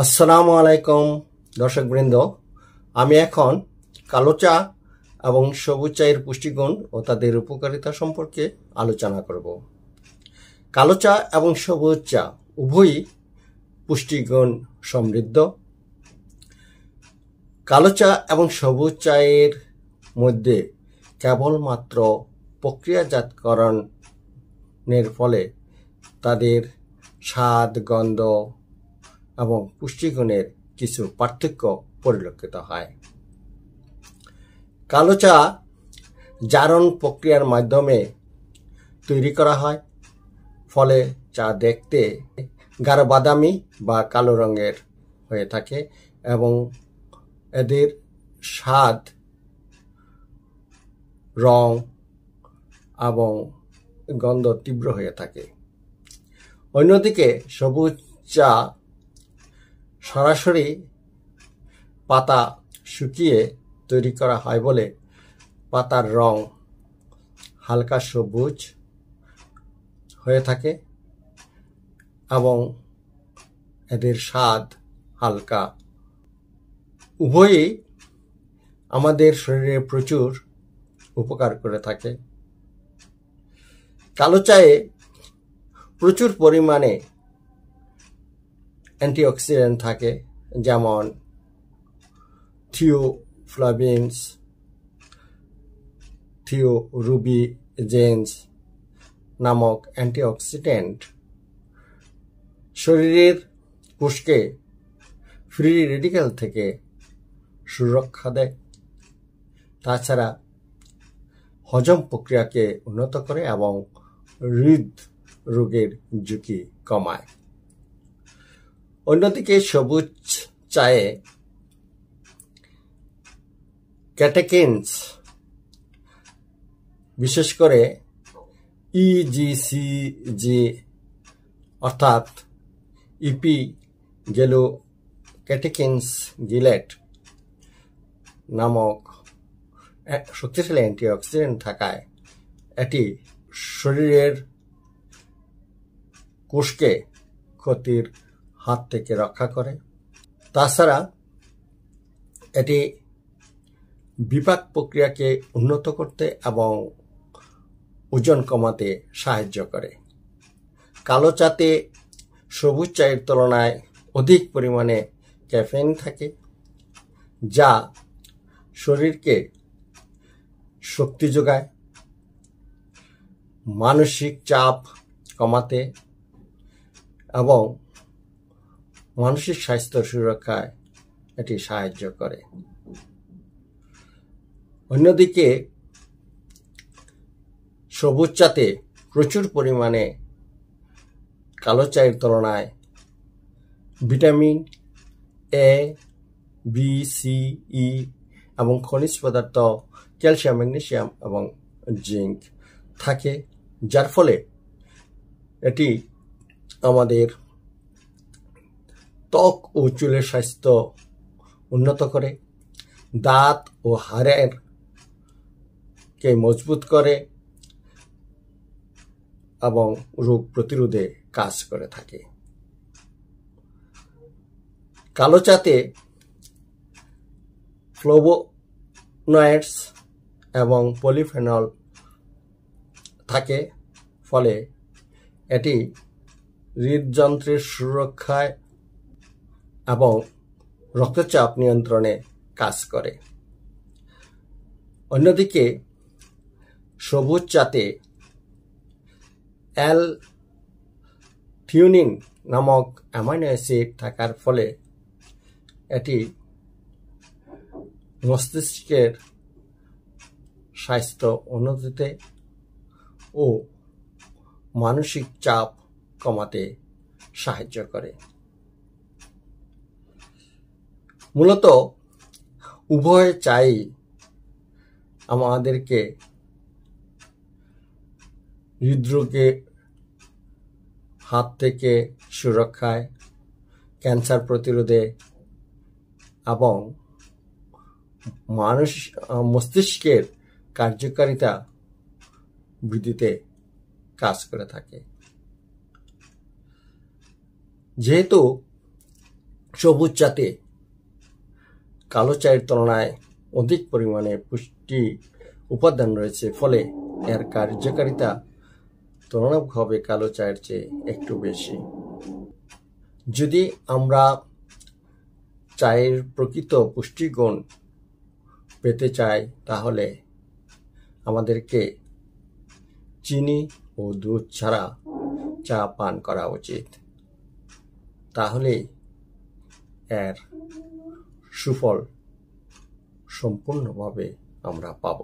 আসসালামু আলাইকুম দর্শকবৃন্দ, আমি এখন কালো চা এবং সবুজ চায়ের পুষ্টিগুণ ও তাদের উপকারিতা সম্পর্কে আলোচনা করব। কালো চা এবং সবুজ চা উভয়ই পুষ্টিগুণ সমৃদ্ধ। কালো চা এবং সবুজ চায়ের মধ্যে কেবলমাত্র প্রক্রিয়াজাতকরণের ফলে তাদের স্বাদ, গন্ধ এবং পুষ্টিগুণের কিছু পার্থক্য পরিলক্ষিত হয়। কালো চা জারণ প্রক্রিয়ার মাধ্যমে তৈরি করা হয়, ফলে চা দেখতে গাঢ় বাদামি বা কালো রঙের হয়ে থাকে এবং এদের স্বাদ, রং এবং গন্ধ তীব্র হয়ে থাকে। অন্যদিকে সবুজ চা সরাসরি পাতা শুকিয়ে তৈরি করা হয় বলে পাতার রং হালকা সবুজ হয়ে থাকে এবং এদের স্বাদ হালকা। উভয়ই আমাদের শরীরে প্রচুর উপকার করে থাকে। কালো চায়ে প্রচুর পরিমাণে অ্যান্টিঅক্সিডেন্ট থাকে, যেমন থিওফ্লাভিনস, থিওরুবিজেনস নামক অ্যান্টিঅক্সিডেন্ট শরীরের কোষকে ফ্রি রেডিক্যাল থেকে সুরক্ষা দেয়। তাছাড়া হজম প্রক্রিয়াকে উন্নত করে এবং হৃদরোগের ঝুঁকি কমায়। অন্যদিকে সবুজ চায়ে ক্যাটেকিনস, বিশেষ করে ইজিসিজি অর্থাৎ ইপিগেলোক্যাটেকিনস গিলেট নামক শক্তিশালী অ্যান্টিঅক্সিডেন্ট থাকায় এটি শরীরের কোষকে ক্ষতির হাত থেকে রক্ষা করে। তাছাড়া এটি বিপাক প্রক্রিয়াকে উন্নত করতে এবং ওজন কমাতে সাহায্য করে। কালো চাতে সবুজ চায়ের তুলনায় অধিক পরিমাণে ক্যাফেইন থাকে, যা শরীরকে শক্তি যোগায়, মানসিক চাপ কমাতে এবং মানসিক স্বাস্থ্য সুরক্ষায় এটি সাহায্য করে। অন্যদিকে সবুজ চাতে প্রচুর পরিমাণে কালো চায়ের তুলনায় ভিটামিন এ, বি, সি, ই এবং খনিজ পদার্থ, ক্যালসিয়াম, ম্যাগনেসিয়াম এবং জিঙ্ক থাকে, যার ফলে এটি আমাদের ত্বক ও চুলের স্বাস্থ্য উন্নত করে, দাঁত ও হাড়ের কে মজবুত করে এবং রোগ প্রতিরোধে কাজ করে থাকে। কালো চাতে ফ্লেভোনয়েডস এবং পলিফেনল থাকে, ফলে এটি হৃদযন্ত্রের সুরক্ষায় এবং রক্তচাপ নিয়ন্ত্রণে কাজ করে। অন্যদিকে সবুজ চাতে অ্যাল-থিওনিন নামক অ্যামাইনো অ্যাসিড থাকার ফলে এটি মস্তিষ্কের স্বাস্থ্য উন্নতিতে ও মানসিক চাপ কমাতে সাহায্য করে। মূলত উভয় চাই আমাদেরকে হৃদরোগের হাত থেকে সুরক্ষায়, ক্যান্সার প্রতিরোধে এবং মস্তিষ্কের কার্যকারিতা বৃদ্ধিতে কাজ করে থাকে। যেহেতু সবুজ চাতে কালো চায়ের তুলনায় অধিক পরিমাণে পুষ্টি উপাদান রয়েছে, ফলে এর কার্যকারিতা তুলনামূলকভাবে কালো চায়ের চেয়ে একটু বেশি। যদি আমরা চায়ের প্রকৃত পুষ্টিগুণ পেতে চাই, তাহলে আমাদেরকে চিনি ও দুধ ছাড়া চা পান করা উচিত। তাহলে এর সুফল সম্পূর্ণভাবে আমরা পাব।